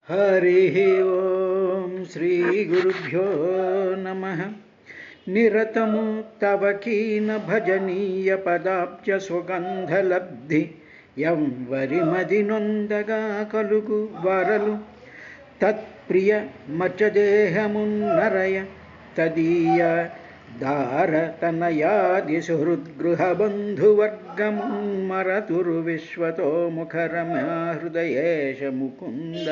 हरिः ओं श्रीगुरुभ्यो नमः। निरतमु तव कीन भजनीय पदाब्ज सुगंधलब्धि यं वरिमदिनొందగా కలుగు వరలు తత్ప్రియ మచ్చదేహమున్నరయ తదీయ దారతనయాది సుహృద్గృహబంధువర్గమున్మరతురు విశ్వతో ముఖరమ్య హృదయేశ ముకుంద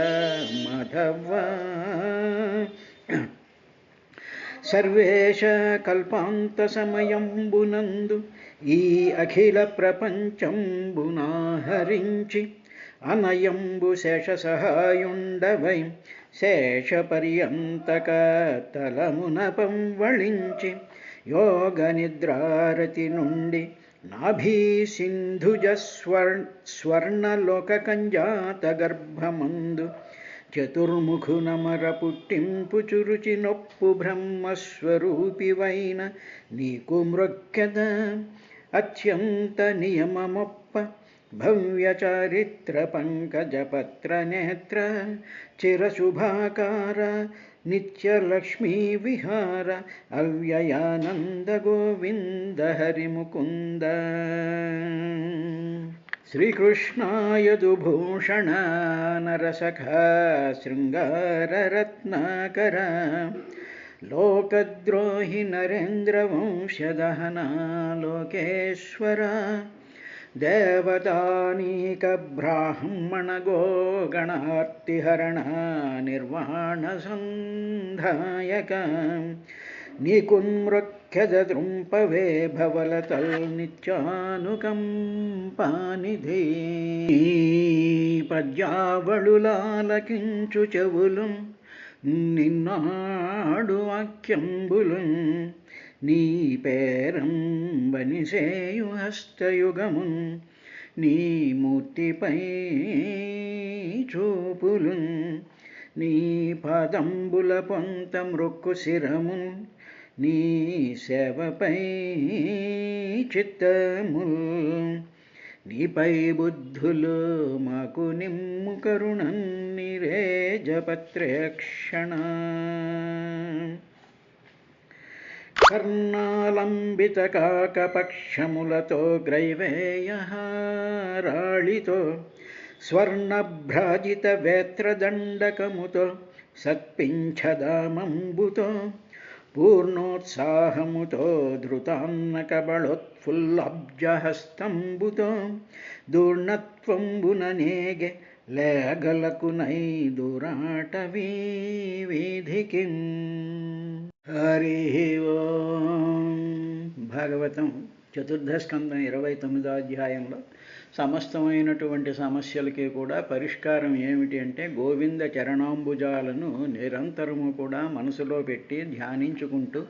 మాధవ సర్వేశ కల్పాంత సమయంబునందు ఈ అఖిల ప్రపంచంబునాహరించి అనయంబు శేష సహాయుండవై శేష పర్యంతక తలమున పంవళించి యోగ నిద్రారతి నుండి నాభీ సింధుజ స్వర్ణలోక కంజాత గర్భమందు చతుర్ముఖునమర పుట్టింపు చురుచి నొప్పు బ్రహ్మస్వరూపివైన నీకు మృక్కెద అత్యంత నియమమొప్ప భవ్య చారిత్ర పంకజపత్ర నేత్ర చిరశుభాకార నిత్యలక్ష్మీ విహార అవ్యయానంద గోవింద హరిముకుంద శ్రీకృష్ణాయదుభూషణ నరసఖా శృంగారరత్నాకర లోకద్రోహి నరేంద్రవంశదహన లోకేశ్వర దేవతానీక బ్రాహ్మణ గోగణార్తిహరణ నిర్వాణ సంధాయక నీకున్మృఖ్యద దృంపవే భవలతల్ నిత్యానుకంపానిధి పద్యావళులాలకించు చెవులు నిన్నాడు వాక్యంబులు నీ పేరంబనిసేయు హస్తయుగమున్ నీ మూర్తిపై చూపులు నీ పాదంబుల పొంత మృక్కు శిరమున్ నీ సేవపై చిత్తముల్ నీపై బుద్ధులు మాకు నిమ్ము కరుణన్ నిరేజపత్రేక్షణ కర్ణాలంబిత కాకపక్షములతో గ్రైవేయహారాళితో స్వర్ణభ్రాజిత వేత్రదండకముతో సత్పింఛదామంబుతో పూర్ణోత్సాహముతో ధృతాన్నకబళోత్ఫుల్లబ్జహస్తంబుతో దూర్ణత్వంబుననేగె లేగలకునై దురాటవీ వీధికి. హరి ఓం. భాగవతం చతుర్థ స్కందం 29వ అధ్యాయంలో సమస్తమైనటువంటి సమస్యలకి కూడా పరిష్కారం ఏమిటి అంటే గోవింద చరణాంబుజాలను నిరంతరము కూడా మనసులో పెట్టి ధ్యానించుకుంటూ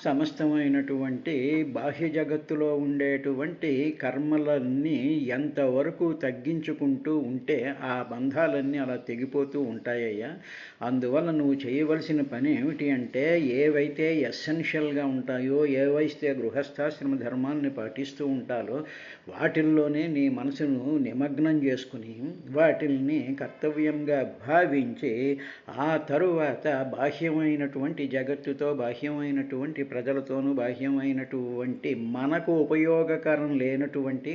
సమస్తమైనటువంటి బాహ్య జగత్తులో ఉండేటువంటి కర్మలన్నీ ఎంతవరకు తగ్గించుకుంటూ ఉంటే ఆ బంధాలన్నీ అలా తెగిపోతూ ఉంటాయ్యా. అందువల్ల నువ్వు చేయవలసిన పని ఏమిటి అంటే ఏవైతే ఎసెన్షియల్గా ఉంటాయో, ఏవైతే గృహస్థాశ్రమ ధర్మాన్ని పాటిస్తూ ఉంటారో వాటిల్లోనే నీ మనసును నిమగ్నం చేసుకుని వాటిల్ని కర్తవ్యంగా భావించి ఆ తరువాత బాహ్యమైనటువంటి జగత్తుతో, బాహ్యమైనటువంటి ప్రజలతోనూ, బాహ్యమైనటువంటి మనకు ఉపయోగకరం లేనటువంటి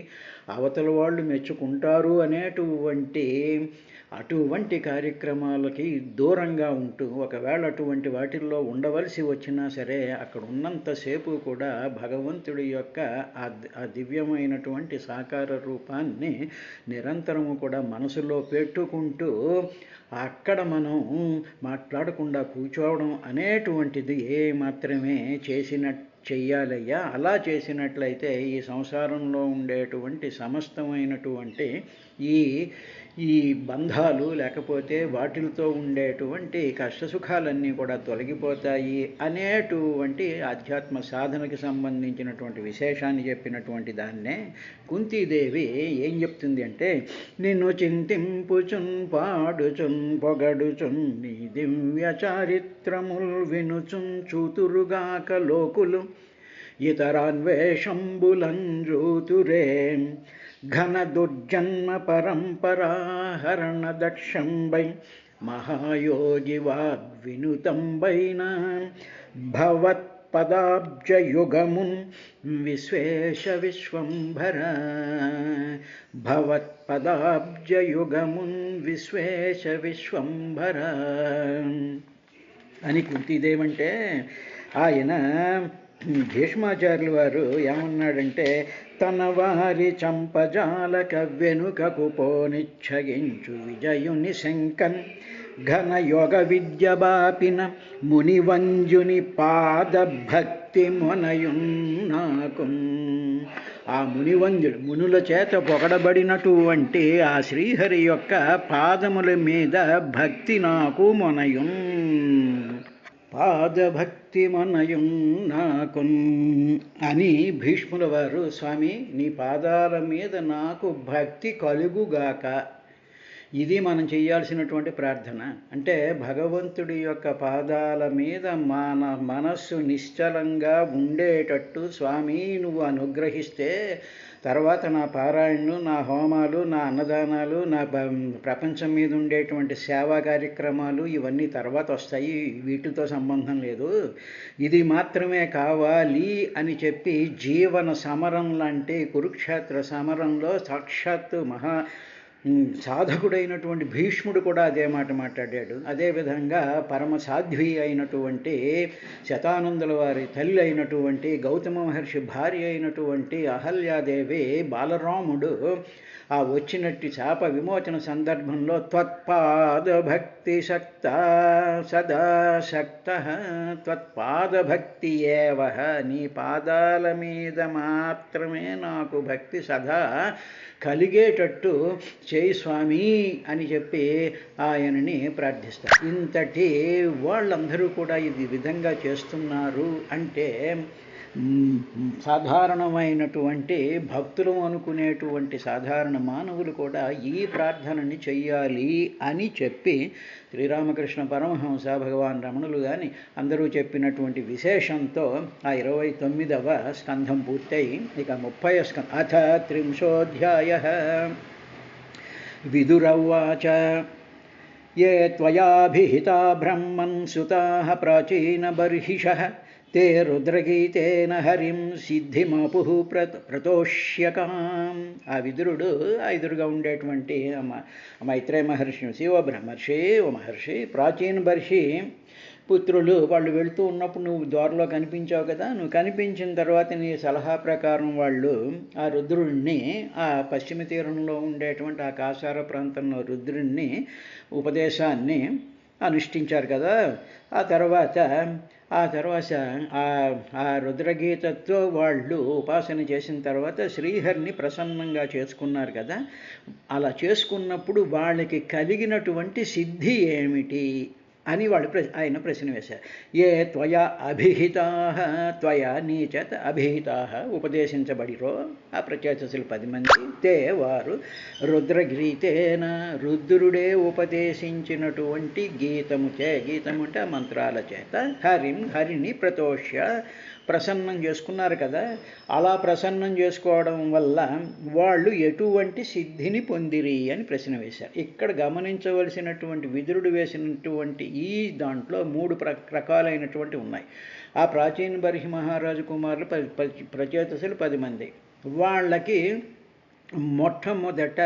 అవతల వాళ్ళు మెచ్చుకుంటారు అనేటువంటి అటువంటి కార్యక్రమాలకి దూరంగా ఉంటూ ఒకవేళ అటువంటి వాటిల్లో ఉండవలసి వచ్చినా సరే అక్కడ ఉన్నంతసేపు కూడా భగవంతుడి యొక్క ఆ దివ్యమైనటువంటి సాకార రూపాన్ని నిరంతరము కూడా మనసులో పెట్టుకుంటూ అక్కడ మనం మాట్లాడకుండా కూర్చోవడం అనేటువంటిది మాత్రమే చెయ్యాలయ్యా. అలా చేసినట్లయితే ఈ సంసారంలో ఉండేటువంటి సమస్తమైనటువంటి ఈ బంధాలు లేకపోతే వాటితో ఉండేటువంటి కష్టసుఖాలన్నీ కూడా తొలగిపోతాయి అనేటువంటి ఆధ్యాత్మ సాధనకి సంబంధించినటువంటి విశేషాన్ని చెప్పినటువంటి దాన్నే కుంతీదేవి ఏం చెప్తుంది అంటే, నిన్ను చింతింపుచున్ పాడుచున్ పొగడుచున్ నీ దివ్య చారిత్రముల్ వినుచున్ చూతురుగాక లోకులు ఇతరాన్వేషంబులంజూతురే ఘన దుర్జన్మ పరంపరాహరణ దక్షంబై మహాయోగి వాగ్వినుతంబైన భవత్పదాబ్జయుగమున్ విశ్వేశ విశ్వంభర. భవత్పదాబ్జయుగమున్ విశ్వేశ విశ్వంభర అని కుంతీదేవంటే ఆయన భీష్మాచార్యుల వారు ఏమన్నాడంటే, తన వారి చంపజాలక వెనుకకు పోనిచ్చగించు విజయుని శంకన్ ఘన యోగ విద్య బాపిన మునివంజుని పాదభక్తి మొనయున్నాకు. ఆ మునివంజుడు మునుల చేత పొగడబడినటువంటి ఆ శ్రీహరి యొక్క పాదముల మీద భక్తి నాకు మొనయున్. పాదభక్తి మనయున్నాకున్ అని భీష్ముల వారు, స్వామి నీ పాదాల మీద నాకు భక్తి కలుగుగాక. ఇది మనం చేయాల్సినటువంటి ప్రార్థన. అంటే భగవంతుడి యొక్క పాదాల మీద మన మనస్సు నిశ్చలంగా ఉండేటట్టు స్వామి నువ్వు అనుగ్రహిస్తే తర్వాత నా పారాయణలు, నా హోమాలు, నా అన్నదానాలు, నా ప్రపంచం మీద ఉండేటువంటి సేవా కార్యక్రమాలు ఇవన్నీ తర్వాత వస్తాయి, వీటితో సంబంధం లేదు, ఇది మాత్రమే కావాలి అని చెప్పి జీవన సమరం లాంటి కురుక్షేత్ర సమరంలో సాక్షాత్తు సాధకుడైనటువంటి భీష్ముడు కూడా అదే మాట మాట్లాడాడు. అదేవిధంగా పరమ సాధ్వి అయినటువంటి శతానందుల వారి తల్లి అయినటువంటి గౌతమ మహర్షి భార్య అయినటువంటి అహల్యాదేవి బాలరాముడు ఆ వచ్చినట్టు శాప విమోచన సందర్భంలో త్వత్పాద భక్తి శక్త సదా శక్త త్వత్పాద భక్తి ఏవ, నీ పాదాల మీద మాత్రమే నాకు భక్తి సదా కలిగేటట్టు చేయి స్వామి అని చెప్పి ఆయనని ప్రార్థిస్తారు. ఇంతటి వాళ్ళందరూ కూడా ఇది విధంగా చేస్తున్నారు అంటే సాధారణమైనటువంటి భక్తులు అనుకునేటువంటి సాధారణ మానవులు కూడా ఈ ప్రార్థనని చెయ్యాలి అని చెప్పి శ్రీరామకృష్ణ పరమహంస భగవాన్ రమణులు కానీ అందరూ చెప్పినటువంటి విశేషంతో ఆ 29వ స్కంధం పూర్తయి ఇక 30వ స్కంధం. అథ 30ోऽధ్యాయః. విదురౌవాచ ఏ త్వయాభిహితా బ్రహ్మన్ సుతాః ప్రాచీనబర్హిషః తే రుద్రగీతేన హరిం సిద్ధిమాపుః ప్రతోష్యకాం. ఆ విదురుడు ఆ ఎదురుగా ఉండేటువంటి మైత్రేయ మహర్షి, ఓ బ్రహ్మర్షి, ఓ మహర్షి, ప్రాచీన బర్షి పుత్రులు వాళ్ళు వెళుతూ ఉన్నప్పుడు నువ్వు ద్వారలో కనిపించావు కదా, నువ్వు కనిపించిన తర్వాత నీ సలహా ప్రకారం వాళ్ళు ఆ రుద్రుడిని ఆ పశ్చిమ తీరంలో ఉండేటువంటి ఆ కాసార ప్రాంతంలో రుద్రుడిని ఉపదేశాన్ని అనుష్ఠించారు కదా. ఆ తర్వాత ఆ రుద్రగీతతో వాళ్ళు ఉపాసన చేసిన తర్వాత శ్రీహరిని ప్రసన్నంగా చేసుకున్నారు కదా. అలా చేసుకున్నప్పుడు వాళ్ళకి కలిగినటువంటి సిద్ధి ఏమిటి అని ఆయన ప్రశ్న వేశారు. ఏ త్వయా అభిహితా, త్వయా నీ చేత అభిహితా ఉపదేశించబడిరో ఆ ప్రచేతసులు 10 మంది, తే వారు రుద్రగీతేన రుద్రుడే ఉపదేశించినటువంటి గీతము అంటే ఆ మంత్రాల చేత హరిని ప్రతోష్య ప్రసన్నం చేసుకున్నారు కదా. అలా ప్రసన్నం చేసుకోవడం వల్ల వాళ్ళు ఎటువంటి సిద్ధిని పొందిరి అని ప్రశ్న వేశారు. ఇక్కడ గమనించవలసినటువంటి విదురుడు వేసినటువంటి ఈ దాంట్లో 3 రకాలైనటువంటి ఉన్నాయి. ఆ ప్రాచీన బర్హి మహారాజు కుమారులు ప్రచేతసులు 10 మంది. వాళ్ళకి మొట్టమొదట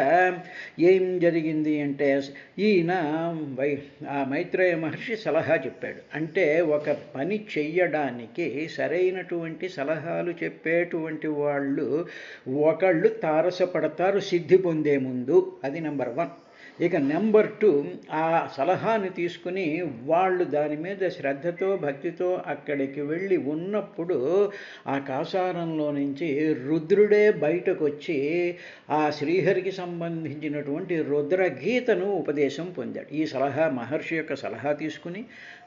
ఏం జరిగింది అంటే ఈయన ఆ మైత్రేయ మహర్షి సలహా చెప్పాడు. అంటే ఒక పని చెయ్యడానికి సరైనటువంటి సలహాలు చెప్పేటువంటి వాళ్ళు ఒకళ్ళు తారసపడతారు సిద్ధి పొందే ముందు, అది నెంబర్ 1. ఇక నెంబర్ 2, ఆ సలహాని తీసుకుని వాళ్ళు దాని మీద శ్రద్ధతో భక్తితో అక్కడికి వెళ్ళి ఉన్నప్పుడు ఆ కాసారంలో నుంచి రుద్రుడే బయటకు వచ్చి ఆ శ్రీహరికి సంబంధించినటువంటి రుద్రగీతను ఉపదేశం పొందాడు. ఈ సలహా మహర్షి యొక్క సలహా తీసుకుని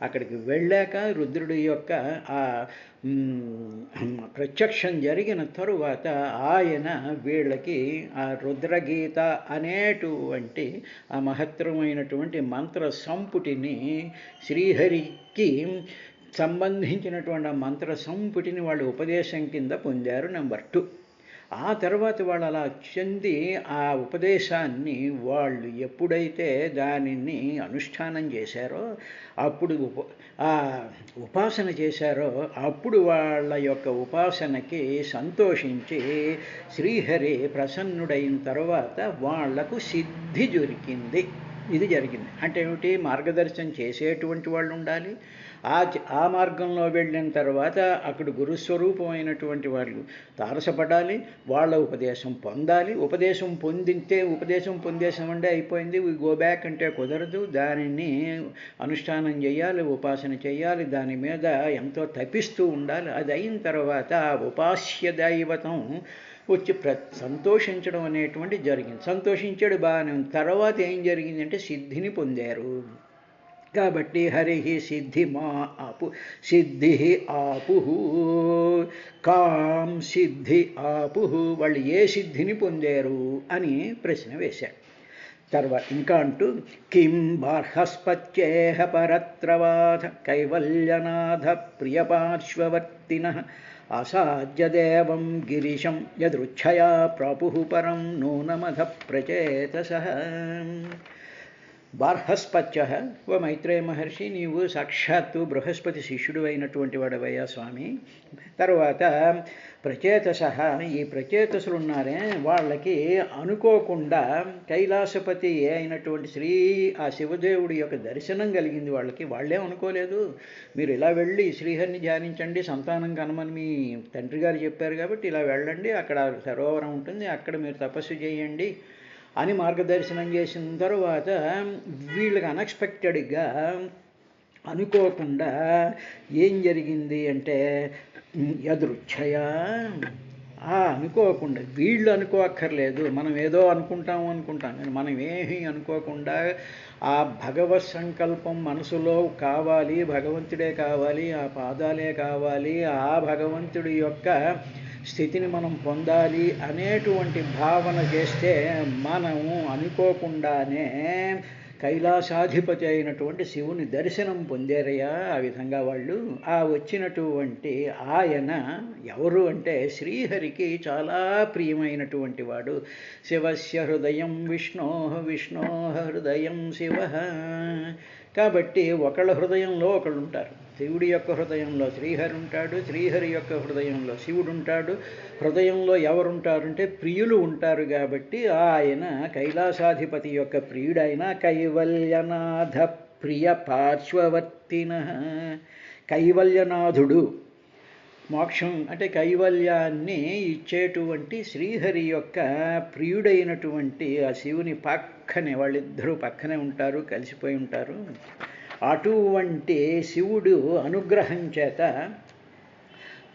అక్కడికి వెళ్ళాక రుద్రుడి యొక్క ఆ ప్రత్యక్షం జరిగిన తరువాత ఆయన వీళ్ళకి ఆ రుద్రగీత అనేటువంటి ఆ మహత్తరమైనటువంటి మంత్ర సంపుటిని శ్రీహరికి సంబంధించినటువంటి ఆ మంత్ర సంపుటిని వాళ్ళు ఉపదేశం కింద పొందారు. నెంబర్ 2. ఆ తర్వాత వాళ్ళు అలా చెంది ఆ ఉపదేశాన్ని వాళ్ళు ఎప్పుడైతే దానిని అనుష్ఠానం చేశారో అప్పుడు ఆ ఉపాసన చేశారో అప్పుడు వాళ్ళ యొక్క ఉపాసనకి సంతోషించి శ్రీహరి ప్రసన్నుడైన తర్వాత వాళ్లకు సిద్ధి దొరికింది. ఇది జరిగింది. అంటే ఏమిటి? మార్గదర్శనం చేసేటువంటి వాళ్ళు ఉండాలి. ఆ మార్గంలో వెళ్ళిన తర్వాత అక్కడ గురుస్వరూపమైనటువంటి వాళ్ళు తారసపడాలి, వాళ్ళ ఉపదేశం పొందాలి. ఉపదేశం పొందితే ఉపదేశం పొందేసామంటే అయిపోయింది, గో బ్యాక్ అంటే కుదరదు. దానిని అనుష్ఠానం చేయాలి, ఉపాసన చేయాలి, దాని మీద ఎంతో తపిస్తూ ఉండాలి. అది అయిన తర్వాత ఉపాస్య దైవతం వచ్చి సంతోషించడం అనేటువంటి జరిగింది. సంతోషించాడు, బాగానే ఉంది. తర్వాత ఏం జరిగిందంటే సిద్ధిని పొందారు. కాబట్టి హరి సిద్ధి మా ఆపు సిద్ధి ఆపు కాం సిద్ధి ఆపు, వాళ్ళు ఏ సిద్ధిని పొందారు అని ప్రశ్న వేశాడు. తర్వాత ఇంకా అంటూ కిం బార్హస్పత్యేహ పరత్రవాధ కైవల్యనాథ ప్రియపార్శ్వవర్తిన అసాధ్యదేవం గిరిశం యదృచ్ఛయా ప్రాపుః పరం నూనమధ ప్రచేతసః. బార్హస్పత్య, ఓ మైత్రేయ మహర్షి, నీవు సాక్షాత్తు బృహస్పతి శిష్యుడు అయినటువంటి వాడవయ్యా స్వామి. తర్వాత ప్రచేతసః, ఈ ప్రచేతసులు ఉన్నారే వాళ్ళకి అనుకోకుండా కైలాసపతి అయినటువంటి ఆ శివదేవుడి యొక్క దర్శనం కలిగింది వాళ్ళకి. వాళ్ళే అనుకోలేదు. మీరు ఇలా వెళ్ళి శ్రీహరిని ధ్యానించండి, సంతానం కనమని మీ తండ్రి గారు చెప్పారు కాబట్టి ఇలా వెళ్ళండి, అక్కడ సరోవరం ఉంటుంది, అక్కడ మీరు తపస్సు చేయండి అని మార్గదర్శనం చేసిన తర్వాత వీళ్ళకి అన్ఎక్స్పెక్టెడ్గా అనుకోకుండా ఏం జరిగింది అంటే యదృచ్ఛయా, అనుకోకుండా, వీళ్ళు అనుకోక్కర్లేదు, మనం ఏదో అనుకుంటాం కానీ మనం ఏమీ అనుకోకుండా ఆ భగవత్ సంకల్పం మనసులో కావాలి, భగవంతుడే కావాలి, ఆ పాదాలే కావాలి, ఆ భగవంతుడి యొక్క స్థితిని మనం పొందాలి అనేటువంటి భావన చేస్తే మనము అనుకోకుండానే కైలాసాధిపతి అయినటువంటి శివుని దర్శనం పొందారయ్యా. ఆ విధంగా వాళ్ళు వచ్చినటువంటి ఆయన ఎవరు అంటే శ్రీహరికి చాలా ప్రియమైనటువంటి వాడు. శివస్య హృదయం విష్ణో, విష్ణో హృదయం శివ. కాబట్టి ఒకళ్ళ హృదయంలో ఒకళ్ళు ఉంటారు. శివుడి యొక్క హృదయంలో శ్రీహరి ఉంటాడు, శ్రీహరి యొక్క హృదయంలో శివుడు ఉంటాడు. హృదయంలో ఎవరుంటారంటే ప్రియులు ఉంటారు. కాబట్టి ఆయన కైలాసాధిపతి యొక్క ప్రియుడైన కైవల్యనాథ ప్రియ పార్శ్వవర్తిన, కైవల్యనాథుడు, మోక్షం అంటే కైవల్యాన్ని ఇచ్చేటువంటి శ్రీహరి యొక్క ప్రియుడైనటువంటి ఆ శివుని పక్కనే, వాళ్ళిద్దరూ పక్కనే ఉంటారు, కలిసిపోయి ఉంటారు. అటువంటి శివుడు అనుగ్రహం చేత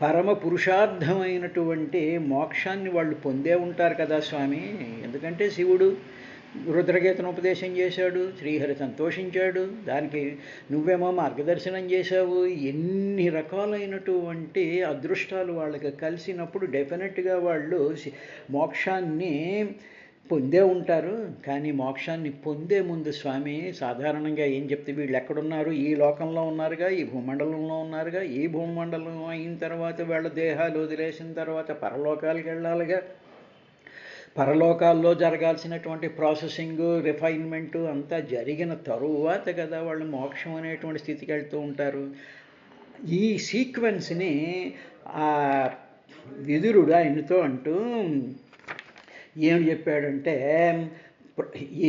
పరమ పురుషార్థమైనటువంటి మోక్షాన్ని వాళ్ళు పొందే ఉంటారు కదా స్వామి. ఎందుకంటే శివుడు రుద్రగీతను ఉపదేశం చేశాడు, శ్రీహరి సంతోషించాడు, దానికి నువ్వేమో మార్గదర్శనం చేశావు. ఎన్ని రకాలైనటువంటి అదృష్టాలు వాళ్ళకి కలిసినప్పుడు డెఫినెట్గా వాళ్ళు మోక్షాన్ని పొందే ఉంటారు. కానీ మోక్షాన్ని పొందే ముందు స్వామి సాధారణంగా ఏం చెప్తే, వీళ్ళు ఎక్కడున్నారు? ఈ లోకంలో ఉన్నారుగా, ఈ భూమండలంలో ఉన్నారుగా. ఈ భూమండలం అయిన తర్వాత వీళ్ళ దేహాలు వదిలేసిన తర్వాత పరలోకాలకు వెళ్ళాలిగా. పరలోకాల్లో జరగాల్సినటువంటి ప్రాసెసింగ్, రిఫైన్మెంటు అంతా జరిగిన తరువాత కదా వాళ్ళు మోక్షం అనేటువంటి స్థితికి వెళ్తూ ఉంటారు. ఈ సీక్వెన్స్ని విదురుడు ఆయనతో అంటూ ఏం చెప్పాడంటే,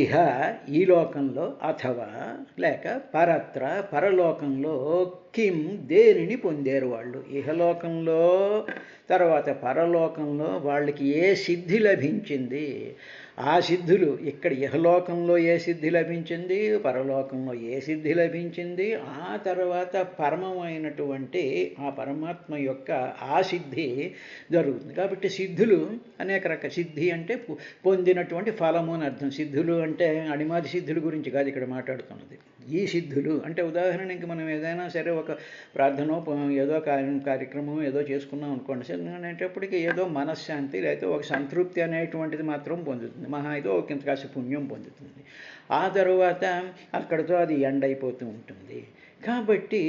ఇహ ఈ లోకంలో అథవా లేక పరత్ర పరలోకంలో కిం దేనిని పొందారు వాళ్ళు. ఇహలోకంలో తర్వాత పరలోకంలో వాళ్ళకి ఏ సిద్ధి లభించింది, ఆ సిద్ధులు ఇక్కడ ఇహలోకంలో ఏ సిద్ధి లభించింది, పరలోకంలో ఏ సిద్ధి లభించింది, ఆ తర్వాత పరమమైనటువంటి ఆ పరమాత్మ యొక్క ఆ సిద్ధి జరుగుతుంది. కాబట్టి సిద్ధులు అనేక రకాల, సిద్ధి అంటే పొందినటువంటి ఫలము అని అర్థం. సిద్ధులు అంటే అణిమాది సిద్ధుల గురించి కాదు ఇక్కడ మాట్లాడుతున్నది. ఈ సిద్ధులు అంటే ఉదాహరణకి మనం ఏదైనా సరే ఒక ప్రార్థన ఏదో కార్యక్రమం ఏదో చేసుకున్నాం అనుకోండి, అనేటప్పటికీ ఏదో మనశ్శాంతి లేకపోతే ఒక సంతృప్తి అనేటువంటిది మాత్రం పొందుతుంది. మహా ఏదో ఒక కాస్త పుణ్యం పొందుతుంది. ఆ తరువాత అక్కడితో అది ఎండ్ అయిపోతూ ఉంటుంది. కాబట్టి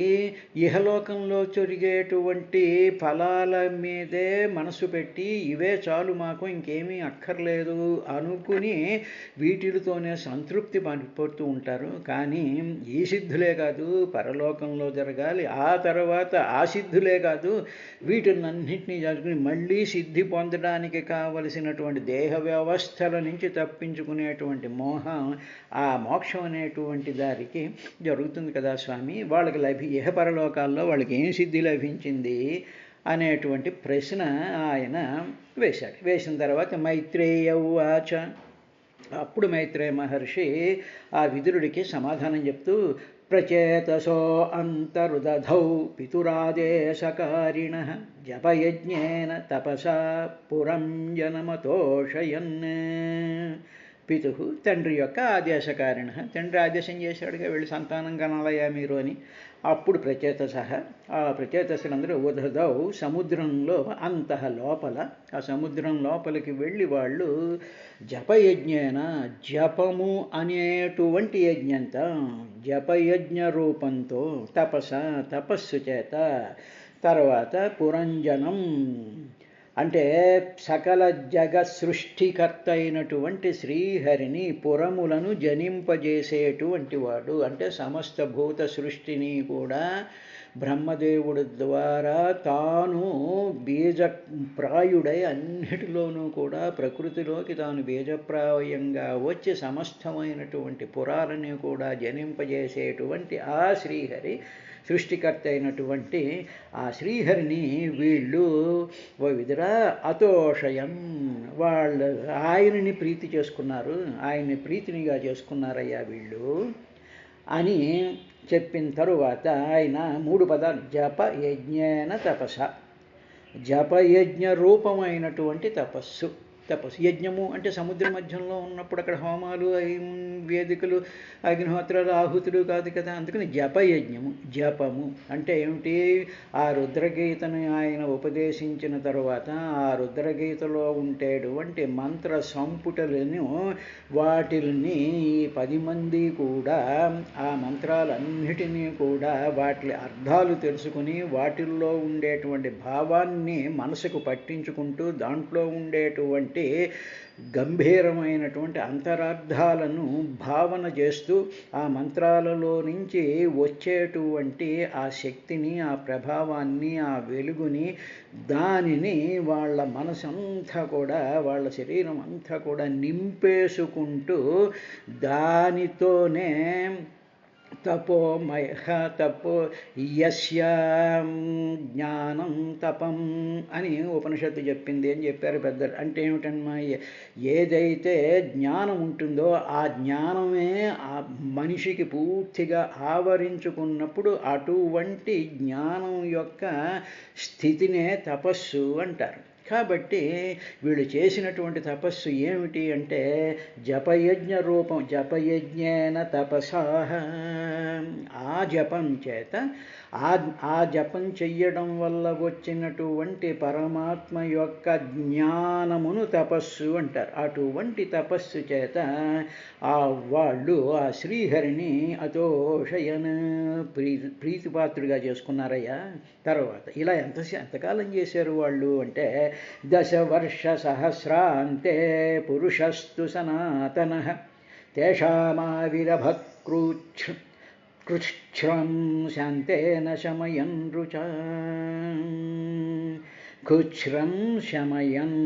ఇహలోకంలో జరిగేటువంటి ఫలాల మీదే మనసు పెట్టి ఇవే చాలు మాకు ఇంకేమీ అక్కర్లేదు అనుకుని వీటితోనే సంతృప్తి పడిపోతూ ఉంటారు. కానీ ఈ సిద్ధులే కాదు పరలోకంలో జరగాలి, ఆ తర్వాత ఆ సిద్ధులే కాదు వీటినన్నింటినీ జరుగుని మళ్ళీ సిద్ధి పొందడానికి కావలసినటువంటి దేహ వ్యవస్థల నుంచి తప్పించుకునేటువంటి మోహం, ఆ మోక్షం అనేటువంటి దారికి జరుగుతుంది కదా స్వామి. వాళ్ళకి ఇహపరలోకాల్లో వాళ్ళకి ఏం సిద్ధి లభించింది అనేటువంటి ప్రశ్న ఆయన వేశాడు. వేసిన తర్వాత మైత్రేయ ఉవాచ, అప్పుడు మైత్రేయ మహర్షి ఆ విదురుడికి సమాధానం చెప్తూ ప్రచేతసో అంతరుదధౌ పితురాదేశకారిణ జపయజ్ఞేన తపసా పురం జనమతోషయన్. పితు తండ్రి యొక్క ఆదేశకారిణ, తండ్రి ఆదేశం చేశాడుగా వెళ్ళి సంతానం కనాలయా మీరు అని. అప్పుడు ప్రచేతస, ఆ ప్రచేతసులందరూ ఉదధౌ సముద్రంలో అంతః లోపల, ఆ సముద్రం లోపలికి వెళ్ళి వాళ్ళు జపయజ్ఞేన జపము అనేటువంటి యజ్ఞంతో జపయజ్ఞ రూపంతో తపస్సు చేత తర్వాత పురంజనం అంటే సకల జగత్ సృష్టికర్త అయినటువంటి శ్రీహరిని పురములను జనింపజేసేటువంటి వాడు, అంటే సమస్త భూత సృష్టిని కూడా బ్రహ్మదేవుడి ద్వారా తాను బీజప్రాయుడై అన్నిటిలోనూ కూడా ప్రకృతిలోకి తాను బీజప్రాయంగా వచ్చి సమస్తమైనటువంటి పురాలని కూడా జనింపజేసేటువంటి ఆ శ్రీహరి, సృష్టికర్త అయినటువంటి ఆ శ్రీహరిని వీళ్ళు ఓ విధురా అతోషయం వాళ్ళు ఆయనని ప్రీతి చేసుకున్నారు, ఆయన్ని ప్రీతినిగా చేసుకున్నారయ్యా వీళ్ళు అని చెప్పిన తరువాత ఆయన 3 పదాలు జపయజ్ఞేన తపస, జపయజ్ఞ రూపమైనటువంటి తపస్సు. యజ్ఞము అంటే సముద్ర మధ్యంలో ఉన్నప్పుడు అక్కడ హోమాలు వేదికలు అగ్నిహోత్రాలు ఆహుతులు కాదు కదా, అందుకని జపయజ్ఞము. జపము అంటే ఏమిటి, ఆ రుద్రగీతను ఆయన ఉపదేశించిన తరువాత ఆ రుద్రగీతలో ఉండేటువంటి మంత్ర సంపుటలను వాటిని ఈ 10 మంది కూడా ఆ మంత్రాలన్నిటినీ కూడా వాటి అర్థాలు తెలుసుకుని వాటిల్లో ఉండేటువంటి భావాన్ని మనసుకు పట్టించుకుంటూ దాంట్లో ఉండేటువంటి గంభీరమైనటువంటి అంతరార్థాలను భావన చేస్తూ ఆ మంత్రాలలో నుంచి వచ్చేటువంటి ఆ శక్తిని, ఆ ప్రభావాన్ని, ఆ వెలుగుని, దానిని వాళ్ళ మనసంతా కూడా వాళ్ళ శరీరం అంతా కూడా నింపేసుకుంటూ దానితోనే తపో యస్య జ్ఞానం తపం అని ఉపనిషత్తు చెప్పింది అని చెప్పారు పెద్దలు. అంటే ఏమిటమ్మా, ఏదైతే జ్ఞానం ఉంటుందో ఆ జ్ఞానమే ఆ మనిషికి పూర్తిగా ఆవరించుకున్నప్పుడు అటువంటి జ్ఞానం యొక్క స్థితినే తపస్సు అంటారు. కాబట్టి వీళ్ళు చేసినటువంటి తపస్సు ఏమిటి అంటే జపయజ్ఞ రూపం, జపయజ్ఞేన తపసాహ, ఆ జపం చేత ఆ జపం చెయ్యడం వల్ల వచ్చినటువంటి పరమాత్మ యొక్క జ్ఞానమును తపస్సు అంటారు. అటువంటి తపస్సు చేత వాళ్ళు ఆ శ్రీహరిని అతోషయన ప్రీతిపాత్రుడిగా చేసుకున్నారయ్యా. తర్వాత ఇలా ఎంతకాలం చేశారు వాళ్ళు అంటే 10 వర్ష సహస్రాంతే పురుషస్తు సనాతనః తేషామావిరభకృచ్ఛ్రం శాంతేన శమయన్ రుచా. కృచ్ఛ్రం శమయన్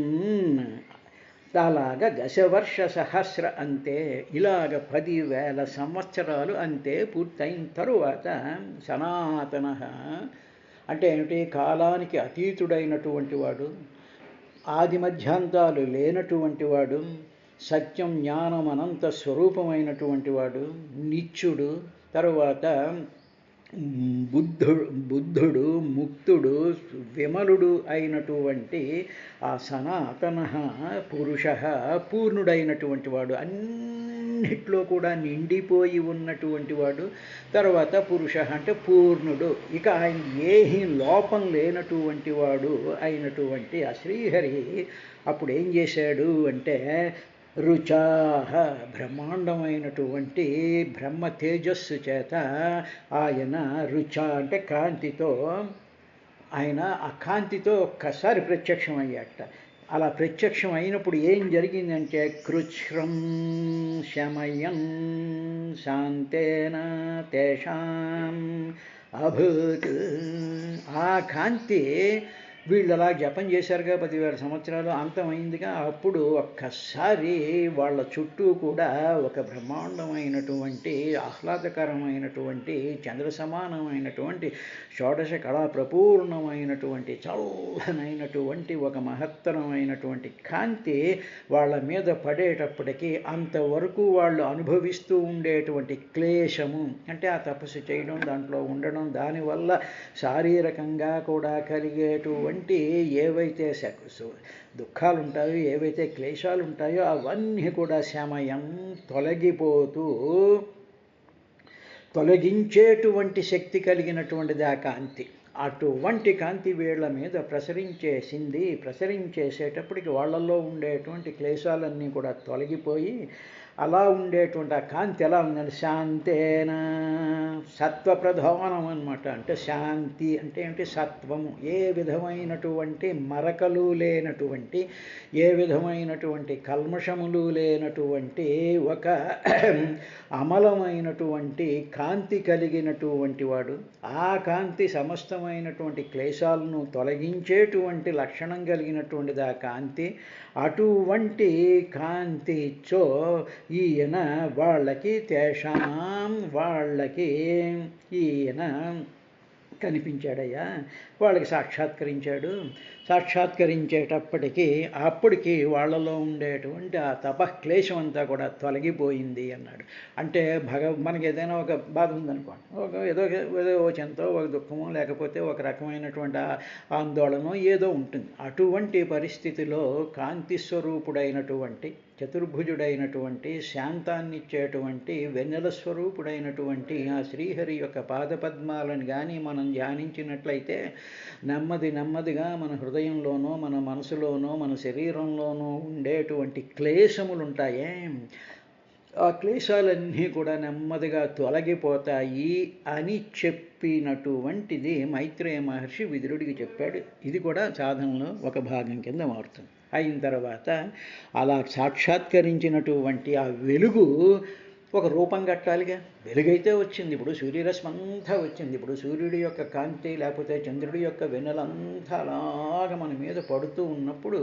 అలాగా 10 వర్ష సహస్ర అంతే, ఇలాగ 10,000 సంవత్సరాలు అంతే పూర్తయిన తరువాత సనాతన అంటే ఏమిటి, కాలానికి అతీతుడైనటువంటి వాడు, ఆది మధ్యాంతాలు లేనటువంటి వాడు, సత్యం జ్ఞానం అనంత స్వరూపమైనటువంటి వాడు, నిత్యుడు, తరువాత బుద్ధుడు ముక్తుడు విమలుడు అయినటువంటి ఆ సనాతన పురుష పూర్ణుడైనటువంటి వాడు, అన్నిట్లో కూడా నిండిపోయి ఉన్నటువంటి వాడు. తర్వాత పురుష అంటే పూర్ణుడు, ఇక ఆయన ఏహి లోపం లేనటువంటి వాడు అయినటువంటి ఆ శ్రీహరి అప్పుడు ఏం చేశాడు అంటే రుచాహ బ్రహ్మాండమైనటువంటి బ్రహ్మ తేజస్సు చేత ఆయన రుచ అంటే కాంతితో ఆయన ఆ కాంతితో ఒక్కసారి ప్రత్యక్షం అయ్యాట. అలా ప్రత్యక్షం అయినప్పుడు ఏం జరిగిందంటే కృచ్ఛ్రం శమయం శాంతేన తేషాం అభూత్. ఆ కాంతి వీళ్ళు అలా జపం చేశారుగా 10,000 సంవత్సరాలు, అంతమైందిగా. అప్పుడు ఒక్కసారి వాళ్ళ చుట్టూ కూడా ఒక బ్రహ్మాండమైనటువంటి ఆహ్లాదకరమైనటువంటి చంద్ర సమానమైనటువంటి షోడశ కళా ప్రపూర్ణమైనటువంటి చల్లనైనటువంటి ఒక మహత్తరమైనటువంటి కాంతి వాళ్ళ మీద పడేటప్పటికీ అంతవరకు వాళ్ళు అనుభవిస్తూ ఉండేటువంటి క్లేశము అంటే ఆ తపస్సు చేయడం, దాంట్లో ఉండడం, దానివల్ల శారీరకంగా కూడా కలిగేటువంటి ఏవైతే దుఃఖాలు ఉంటాయో, ఏవైతే క్లేశాలు ఉంటాయో అవన్నీ కూడా శమయం తొలగించేటువంటి శక్తి కలిగినటువంటిది ఆ కాంతి. అటువంటి కాంతి వీళ్ళ మీద ప్రసరించేసేటప్పటికి వాళ్ళల్లో ఉండేటువంటి క్లేశాలన్నీ కూడా తొలగిపోయి అలా ఉండేటువంటి ఆ కాంతి ఎలా ఉందంటే శాంతేన సత్వప్రధానం అన్నమాట. అంటే శాంతి అంటే ఏంటి? సత్వము. ఏ విధమైనటువంటి మరకలు లేనటువంటి, ఏ విధమైనటువంటి కల్మషములు లేనటువంటి ఒక అమలమైనటువంటి కాంతి కలిగినటువంటి వాడు. ఆ కాంతి సమస్తమైనటువంటి క్లేశాలను తొలగించేటువంటి లక్షణం కలిగినటువంటిది ఆ కాంతి. అటువంటి కాంతిచో ఈయన వాళ్ళకి ఈయన కనిపించాడయ్యా, వాళ్ళకి సాక్షాత్కరించేటప్పటికీ అప్పటికి వాళ్ళలో ఉండేటువంటి ఆ తపక్లేశం అంతా కూడా తొలగిపోయింది అన్నాడు. అంటే మనకి ఏదైనా ఒక బాధ ఉందనుకోండి, ఏదో చింతో, ఒక దుఃఖమో, లేకపోతే ఒక రకమైనటువంటి ఆందోళన ఏదో ఉంటుంది. అటువంటి పరిస్థితిలో కాంతి స్వరూపుడైనటువంటి, చతుర్భుజుడైనటువంటి, శాంతాన్నిచ్చేటువంటి, వెన్నెల స్వరూపుడైనటువంటి ఆ శ్రీహరి యొక్క పాదపద్మాలను కానీ మనం ధ్యానించినట్లయితే నెమ్మదిగా మన హృదయంలోనో, మన మనసులోనో, మన శరీరంలోనో ఉండేటువంటి క్లేశములు ఉంటాయే, ఆ క్లేశాలన్నీ కూడా నెమ్మదిగా తొలగిపోతాయి అని చెప్పినటువంటిది మైత్రేయ మహర్షి విదురుడికి చెప్పాడు. ఇది కూడా సాధనలో ఒక భాగం కింద మారుతుంది. అయిన తర్వాత అలా సాక్షాత్కరించినటువంటి ఆ వెలుగు ఒక రూపం కట్టాలిగా. వెలుగైతే వచ్చింది, ఇప్పుడు సూర్యరశ్మి అంతా వచ్చింది. ఇప్పుడు సూర్యుడి యొక్క కాంతి లేకపోతే చంద్రుడి యొక్క వెన్నెలంతా అలాగ మన మీద పడుతూ ఉన్నప్పుడు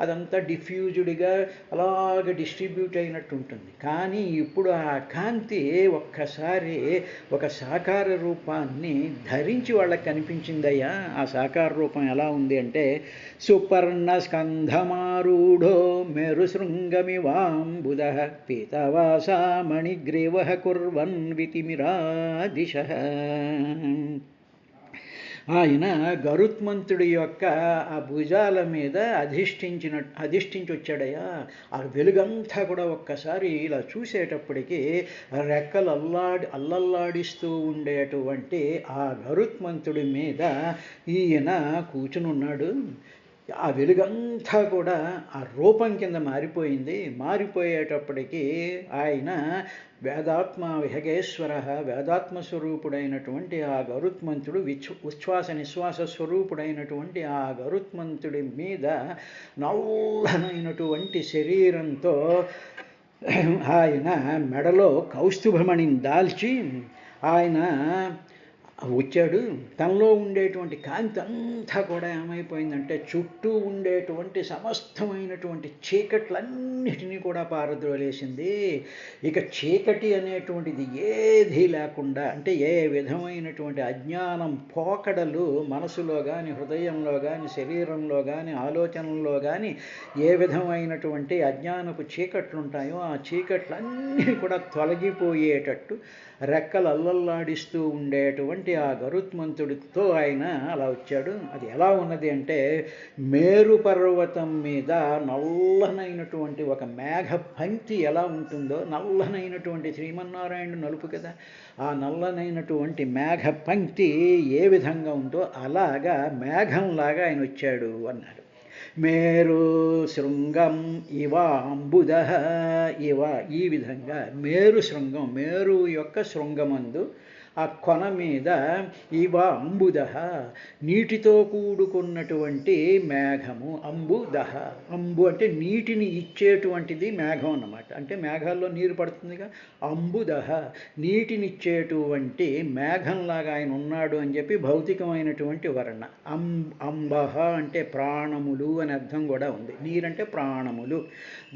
అదంతా డిఫ్యూజ్డ్గా అలాగ డిస్ట్రిబ్యూట్ అయినట్టు ఉంటుంది. కానీ ఇప్పుడు ఆ కాంతి ఒక్కసారి ఒక సాకార రూపాన్ని ధరించి వాళ్ళకి కనిపించిందయ్యా. ఆ సాకార రూపం ఎలా ఉంది అంటే సుపర్ణ స్కంధమారూఢో మేరుశృంగమివాంబుద పీతవాసా మణిగ్రీవ కుర్వన్ వితిమిరాదిశః. ఆయన గరుత్మంతుడి యొక్క ఆ భుజాల మీద అధిష్ఠించి వచ్చాడయ్యా. ఆ వెలుగంతా కూడా ఒక్కసారి ఇలా చూసేటప్పటికీ రెక్కలు అల్లల్లాడిస్తూ ఉండేటువంటి ఆ గరుత్మంతుడి మీద ఈయన కూర్చునున్నాడు. ఆ వెలుగంతా కూడా ఆ రూపం కింద మారిపోయేటప్పటికీ ఆయన వేదాత్మ విహగేశ్వర, వేదాత్మ స్వరూపుడైనటువంటి ఆ గరుత్మంతుడు, ఉచ్ఛ్వాస నిశ్వాస స్వరూపుడైనటువంటి ఆ గరుత్మంతుడి మీద నల్లనైనటువంటి శరీరంతో ఆయన మెడలో కౌస్తుభమణిని దాల్చి ఆయన వచ్చాడు. తనలో ఉండేటువంటి కాంతి అంతా కూడా ఏమైపోయిందంటే చుట్టూ ఉండేటువంటి సమస్తమైనటువంటి చీకట్లన్నిటినీ కూడా పారద్రోలేసింది. ఇక చీకటి అనేటువంటిది ఏదీ లేకుండా, అంటే ఏ విధమైనటువంటి అజ్ఞానం పోకడలు మనసులో కానీ, హృదయంలో కానీ, శరీరంలో కానీ, ఆలోచనల్లో కానీ ఏ విధమైనటువంటి అజ్ఞానపు చీకట్లు ఉంటాయో ఆ చీకట్లన్నీ కూడా తొలగిపోయేటట్టు రెక్కలు అల్లల్లాడిస్తూ ఉండేటువంటి ఆ గరుత్మంతుడితో ఆయన అలా వచ్చాడు. అది ఎలా ఉన్నది అంటే మేరు పర్వతం మీద నల్లనైనటువంటి ఒక మేఘ పంక్తి ఎలా ఉంటుందో, నల్లనైనటువంటి శ్రీమన్నారాయణుడు నలుపు కదా, ఆ నల్లనైనటువంటి మేఘ పంక్తి ఏ విధంగా ఉందో అలాగా మేఘంలాగా ఆయన వచ్చాడు అన్నాడు. మేరు శృంగం ఇవ అంబుద ఇవ, ఈ విధంగా మేరు శృంగం, మేరు యొక్క శృంగమందు ఆ కొన మీద ఇవ అంబుద, నీటితో కూడుకున్నటువంటి మేఘము. అంబుద, అంబు అంటే నీటిని ఇచ్చేటువంటిది మేఘం అన్నమాట. అంటే మేఘాల్లో నీరు పడుతుందిగా. అంబుద, నీటినిచ్చేటువంటి మేఘంలాగా ఆయన ఉన్నాడు అని చెప్పి భౌతికమైనటువంటి వర్ణ. అంబహ అంటే ప్రాణములు అని అర్థం కూడా ఉంది. నీరంటే ప్రాణములు.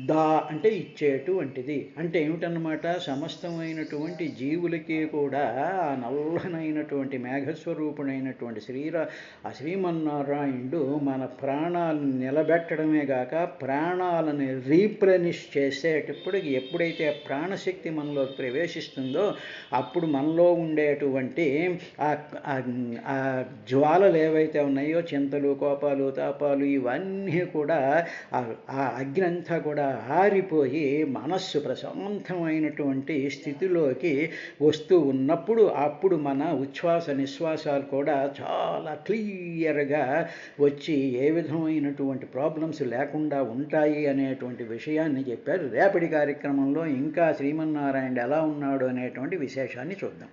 దా అంటే ఇచ్చేటువంటిది. అంటే ఏమిటన్నమాట, సమస్తమైనటువంటి జీవులకి కూడా ఆ నల్లనైనటువంటి మేఘస్వరూపుడైనటువంటి శ్రీమన్నారాయణుడు మన ప్రాణాలను నిలబెట్టడమే గాక ప్రాణాలను రీప్లెనిష్ చేసేటప్పటికి ఎప్పుడైతే ప్రాణశక్తి మనలో ప్రవేశిస్తుందో అప్పుడు మనలో ఉండేటువంటి ఆ జ్వాలలు ఏవైతే ఉన్నాయో, చింతలు, కోపాలు, తాపాలు, ఇవన్నీ కూడా ఆ అగ్ని అంతా కూడా ఆరిపోయి మనస్సు ప్రశాంతమైనటువంటి స్థితిలోకి వస్తూ ఉన్నప్పుడు అప్పుడు మన ఉచ్ఛ్వాస నిశ్వాసాలు కూడా చాలా క్లియర్గా వచ్చి ఏ విధమైనటువంటి ప్రాబ్లమ్స్ లేకుండా ఉంటాయి అనేటువంటి విషయాన్ని చెప్పారు. రేపటి కార్యక్రమంలో ఇంకా శ్రీమన్నారాయణుడు ఎలా ఉన్నాడు అనేటువంటి విశేషాన్ని చూద్దాం.